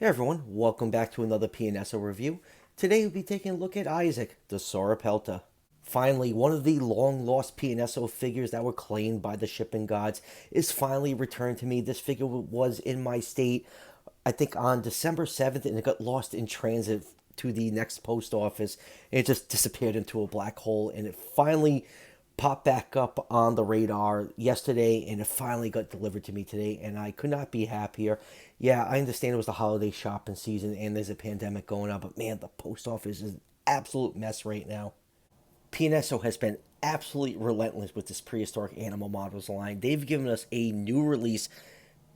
Hey everyone, welcome back to another PNSO review. Today we'll be taking a look at Isaac, the Sauropelta. Finally, one of the long-lost PNSO figures that were claimed by the shipping gods is finally returned to me. This figure was in my state, I think on December 7th, and it got lost in transit to the next post office. It just disappeared into a black hole, and it finally popped back up on the radar yesterday, and it finally got delivered to me today, and I could not be happier. Yeah, I understand it was the holiday shopping season and there's a pandemic going on, but man, the post office is an absolute mess right now. PNSO has been absolutely relentless with this prehistoric animal models line. They've given us a new release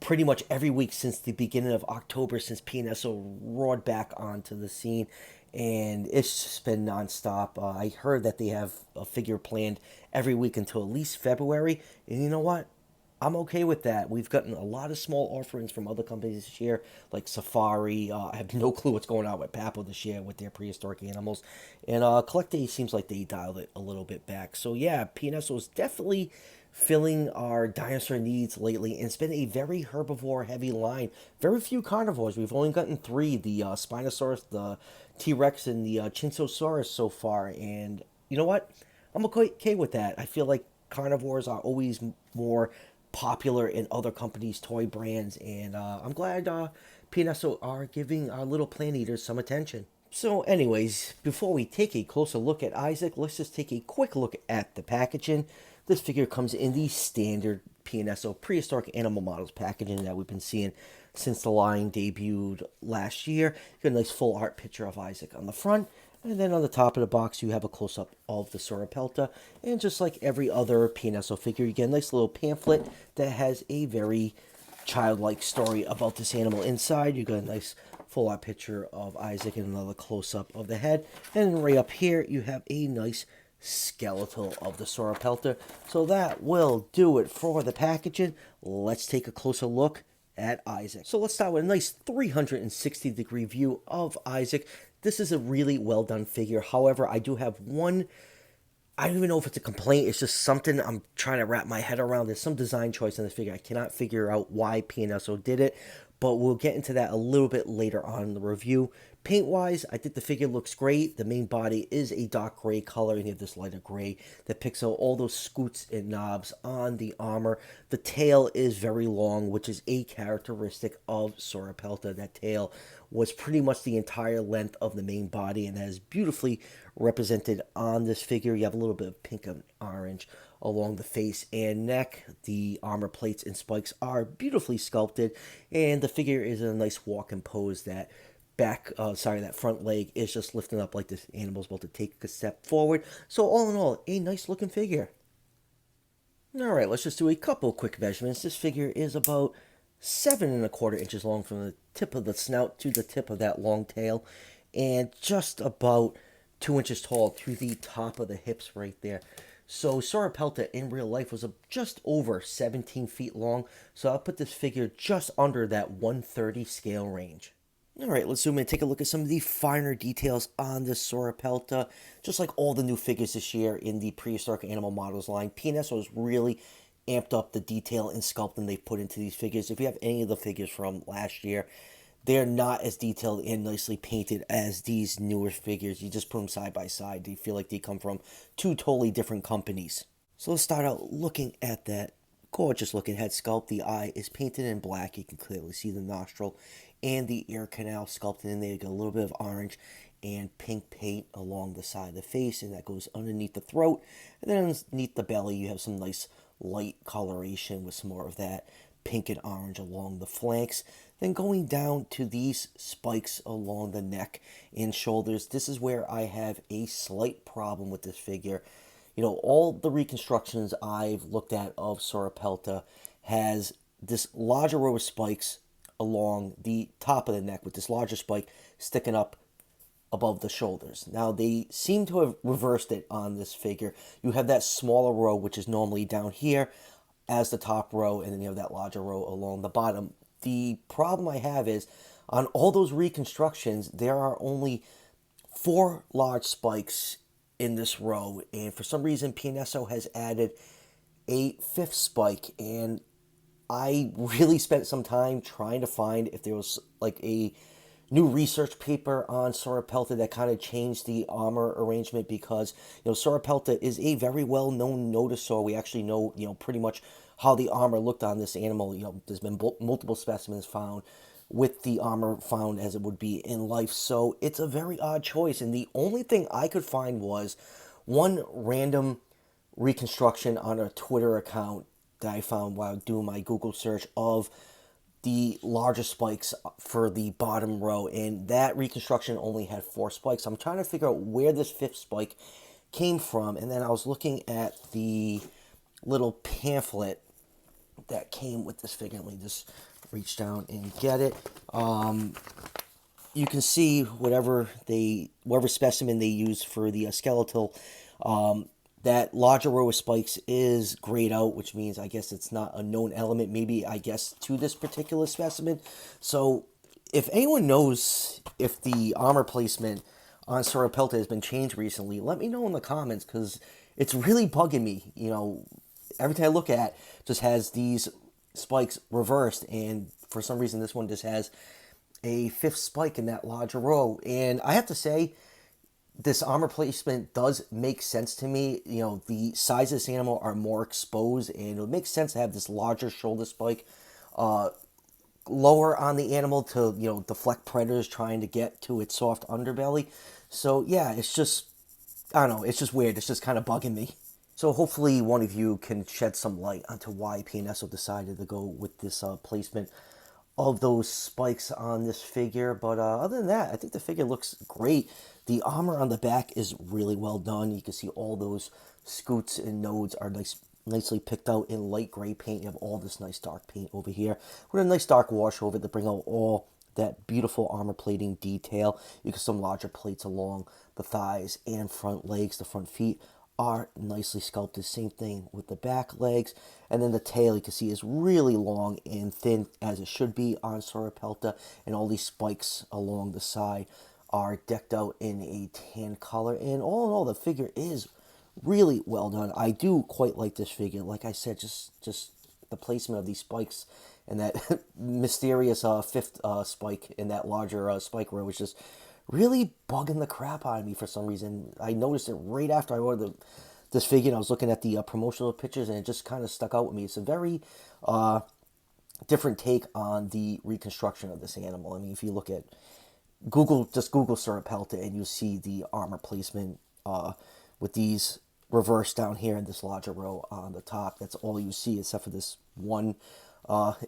pretty much every week since the beginning of October, since PNSO roared back onto the scene, and it's just been nonstop. I heard that they have a figure planned every week until at least February, and you know what? I'm okay with that. We've gotten a lot of small offerings from other companies this year, like Safari. I have no clue what's going on with Papo this year with their prehistoric animals. And Collect Day seems like they dialed it a little bit back. So, yeah, PNSO is definitely filling our dinosaur needs lately. And it's been a very herbivore heavy line. Very few carnivores. We've only gotten three, the Spinosaurus, the T Rex, and the Chintosaurus so far. And you know what? I'm okay with that. I feel like carnivores are always more popular in other companies' toy brands, and I'm glad PNSO are giving our little plant eaters some attention. So, anyways, before we take a closer look at Isaac, let's just take a quick look at the packaging. This figure comes in the standard PNSO prehistoric animal models packaging that we've been seeing since the line debuted last year. You got a nice full art picture of Isaac on the front, and then on the top of the box, you have a close-up of the Sauropelta. And just like every other PNSO figure, you get a nice little pamphlet that has a very childlike story about this animal inside. You got a nice full-out picture of Isaac and another close-up of the head. And right up here, you have a nice skeletal of the Sauropelta. So that will do it for the packaging. Let's take a closer look at Isaac. So let's start with a nice 360-degree view of Isaac. This is a really well done figure. However, I do have one, I don't even know if it's a complaint. It's just something I'm trying to wrap my head around. There's some design choice in this figure. I cannot figure out why PNSO did it, but we'll get into that a little bit later on in the review. Paint-wise, I think the figure looks great. The main body is a dark gray color, and you have this lighter gray that picks out all those scoots and knobs on the armor. The tail is very long, which is a characteristic of Sauropelta. That tail was pretty much the entire length of the main body, and that is beautifully represented on this figure. You have a little bit of pink and orange along the face and neck. The armor plates and spikes are beautifully sculpted, and the figure is in a nice walking pose. That front leg is just lifting up like this animal's about to take a step forward. So all in all, a nice looking figure. Alright, let's just do a couple quick measurements. This figure is about 7.25 inches long from the tip of the snout to the tip of that long tail, and just about 2 inches tall to the top of the hips right there. So Sauropelta in real life was just over 17 feet long, so I'll put this figure just under that 130 scale range. Alright, let's zoom in and take a look at some of the finer details on this Sauropelta. Just like all the new figures this year in the prehistoric animal models line, PNSO has really amped up the detail and sculpting they've put into these figures. If you have any of the figures from last year, they're not as detailed and nicely painted as these newer figures. You just put them side by side. They feel like they come from two totally different companies. So let's start out looking at that gorgeous looking head sculpt. The eye is painted in black. You can clearly see the nostril and the ear canal sculpted in there. You got a little bit of orange and pink paint along the side of the face, and that goes underneath the throat. And then underneath the belly, you have some nice light coloration with some more of that pink and orange along the flanks. Then going down to these spikes along the neck and shoulders, this is where I have a slight problem with this figure. You know, all the reconstructions I've looked at of Sauropelta has this larger row of spikes along the top of the neck, with this larger spike sticking up above the shoulders. Now, they seem to have reversed it on this figure. You have that smaller row, which is normally down here as the top row, and then you have that larger row along the bottom. The problem I have is, on all those reconstructions, there are only 4 large spikes in this row, and for some reason PNSO has added a 5th spike, and I really spent some time trying to find if there was like a new research paper on Sauropelta that kind of changed the armor arrangement because, Sauropelta is a very well-known nodosaur. We actually know, pretty much how the armor looked on this animal. There's been multiple specimens found with the armor found as it would be in life. So it's a very odd choice. And the only thing I could find was one random reconstruction on a Twitter account that I found while doing my Google search of the larger spikes for the bottom row, and that reconstruction only had 4 spikes. I'm trying to figure out where this 5th spike came from, and then I was looking at the little pamphlet that came with this figure. Let me just reach down and get it. You can see whatever specimen they use for the skeletal. That larger row of spikes is grayed out, which means I guess it's not a known element, maybe I guess to this particular specimen. So if anyone knows if the armor placement on Sauropelta has been changed recently, let me know in the comments, because it's really bugging me. Everything I look at just has these spikes reversed, and for some reason this one just has a 5th spike in that larger row. And I have to say, this armor placement does make sense to me. The size of this animal are more exposed, and it would make sense to have this larger shoulder spike lower on the animal to, deflect predators trying to get to its soft underbelly. So yeah, it's just, I don't know, it's just weird. It's just kind of bugging me. So hopefully one of you can shed some light onto why PNSO decided to go with this placement of those spikes on this figure. But other than that, I think the figure looks great. The armor on the back is really well done. You can see all those scoots and nodes are nicely picked out in light gray paint. You have all this nice dark paint over here with a nice dark wash over it to bring out all that beautiful armor plating detail. You can see some larger plates along the thighs and front legs. The front feet are nicely sculpted. Same thing with the back legs. And then the tail, you can see, is really long and thin, as it should be on Sauropelta. And all these spikes along the side are decked out in a tan color. And all in all, the figure is really well done. I do quite like this figure. Like I said, just the placement of these spikes and that mysterious 5th spike in that larger spike row was just really bugging the crap out of me for some reason. I noticed it right after I ordered this figure, and I was looking at the promotional pictures, and it just kind of stuck out with me. It's a very different take on the reconstruction of this animal. I mean, if you look at Google Sauropelta, and you see the armor placement with these reversed down here in this larger row on the top. That's all you see, except for this one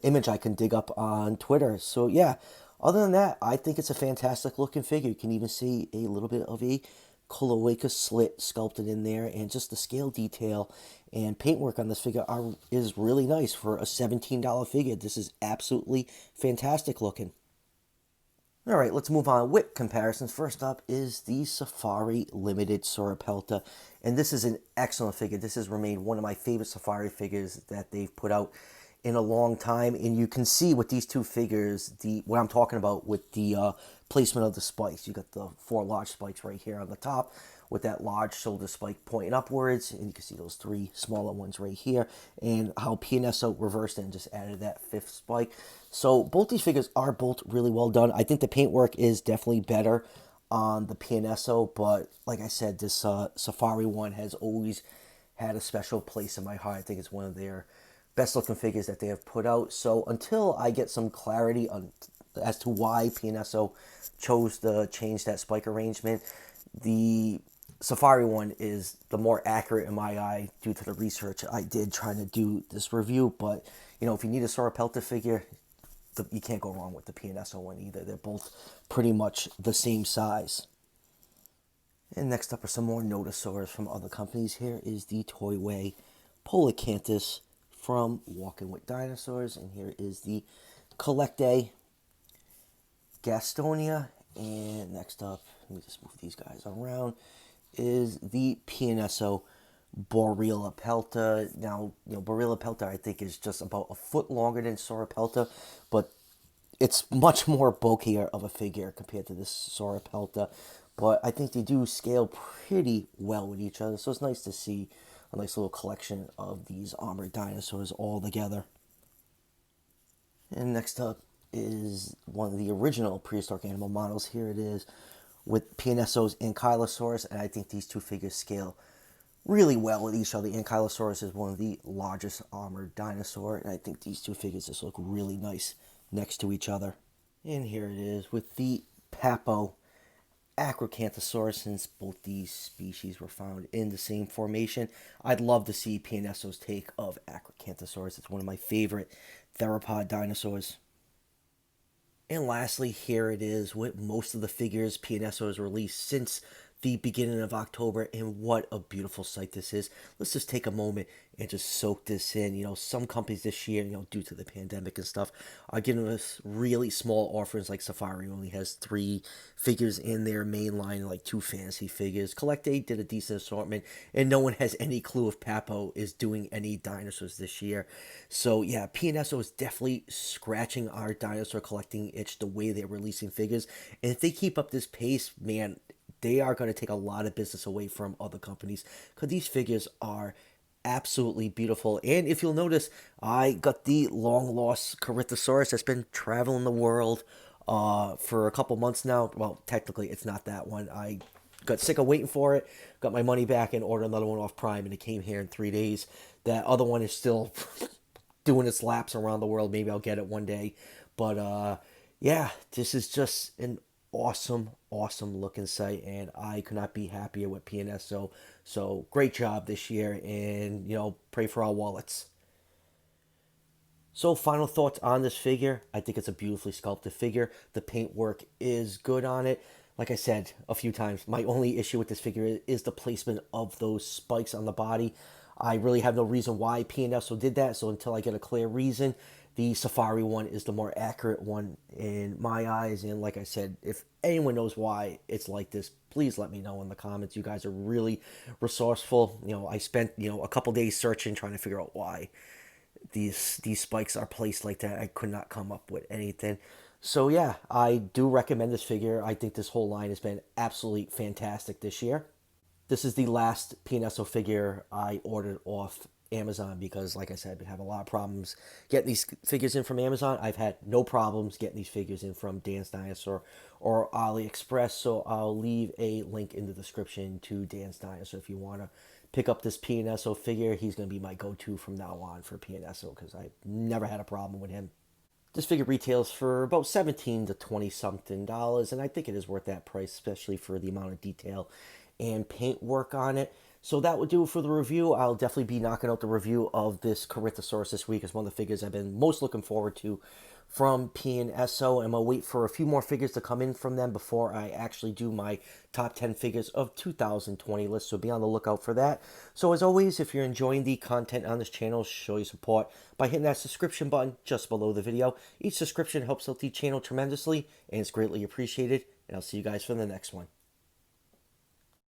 image I can dig up on Twitter. So yeah, other than that, I think it's a fantastic looking figure. You can even see a little bit of a cloaca slit sculpted in there, and just the scale detail and paintwork on this figure is really nice for a $17 figure. This is absolutely fantastic looking. All right, let's move on with comparisons. First up is the Safari Limited Sauropelta, and this is an excellent figure. This has remained one of my favorite Safari figures that they've put out in a long time, and you can see with these two figures what I'm talking about with the placement of the spikes. You got the 4 large spikes right here on the top with that large shoulder spike pointing upwards, and you can see those 3 smaller ones right here, and how PNSO reversed it and just added that 5th spike. So both these figures are both really well done. I think the paintwork is definitely better on the PNSO, but like I said, this Safari one has always had a special place in my heart. I think it's one of their best looking figures that they have put out. So until I get some clarity as to why PNSO chose to change that spike arrangement, the Safari one is the more accurate in my eye due to the research I did trying to do this review. But if you need a Sauropelta figure, you can't go wrong with the PNSO one either. They're both pretty much the same size. And next up are some more Nodosaurs from other companies. Here is the Toyway Polacanthus from Walking with Dinosaurs, and here is the Collectae Gastonia. And next up, let me just move these guys around, is the PNSO Borreliopelta. Now, Borreliopelta I think is just about a foot longer than Sauropelta, but it's much more bulkier of a figure compared to this Sauropelta. But I think they do scale pretty well with each other, so it's nice to see a nice little collection of these armored dinosaurs all together. And next up is one of the original prehistoric animal models. Here it is with PNSO's Ankylosaurus, and I think these two figures scale really well with each other. Ankylosaurus is one of the largest armored dinosaur, and I think these two figures just look really nice next to each other. And here it is with the Papo Acrocanthosaurus, since both these species were found in the same formation. I'd love to see PNSO's take of Acrocanthosaurus. It's one of my favorite theropod dinosaurs. And lastly, here it is with most of the figures PNSO has released since the beginning of October, and what a beautiful sight this is. Let's just take a moment and just soak this in. Some companies this year, due to the pandemic and stuff, are giving us really small offerings. Like Safari only has 3 figures in their main line, like 2 fantasy figures. Collect 8 did a decent assortment, and no one has any clue if Papo is doing any dinosaurs this year. So yeah, PNSO is definitely scratching our dinosaur collecting itch the way they're releasing figures. And if they keep up this pace, man, they are going to take a lot of business away from other companies, because these figures are absolutely beautiful. And if you'll notice, I got the long lost Corythosaurus that's been traveling the world for a couple months now. Well, technically it's not that one. I got sick of waiting for it, got my money back, and ordered another one off Prime, and it came here in 3 days. That other one is still doing its laps around the world. Maybe I'll get it one day. But yeah, this is just an awesome looking sight, and I could not be happier with PNSO. So great job this year, and pray for our wallets. So final thoughts on this figure. I think it's a beautifully sculpted figure. The paintwork is good on it. Like I said a few times, my only issue with this figure is the placement of those spikes on the body. I really have no reason why PNSO did that, so until I get a clear reason, the Safari one is the more accurate one in my eyes. And like I said, if anyone knows why it's like this, please let me know in the comments. You guys are really resourceful. I spent a couple days searching, trying to figure out why these spikes are placed like that. I could not come up with anything. So yeah, I do recommend this figure. I think this whole line has been absolutely fantastic this year. This is the last PNSO figure I ordered off Amazon, because like I said, I have a lot of problems getting these figures in from Amazon. I've had no problems getting these figures in from Dan's Dinosaur or AliExpress, so I'll leave a link in the description to Dan's Dinosaur if you want to pick up this PNSO figure. He's going to be my go-to from now on for PNSO, because I've never had a problem with him. This figure retails for about $17 to $20 something, and I think it is worth that price, especially for the amount of detail and paint work on it. So that would do it for the review. I'll definitely be knocking out the review of this Corythosaurus this week. It's one of the figures I've been most looking forward to from PNSO. I'm going to wait for a few more figures to come in from them before I actually do my top 10 figures of 2020 list. So be on the lookout for that. So as always, if you're enjoying the content on this channel, show your support by hitting that subscription button just below the video. Each subscription helps out the channel tremendously, and it's greatly appreciated. And I'll see you guys for the next one.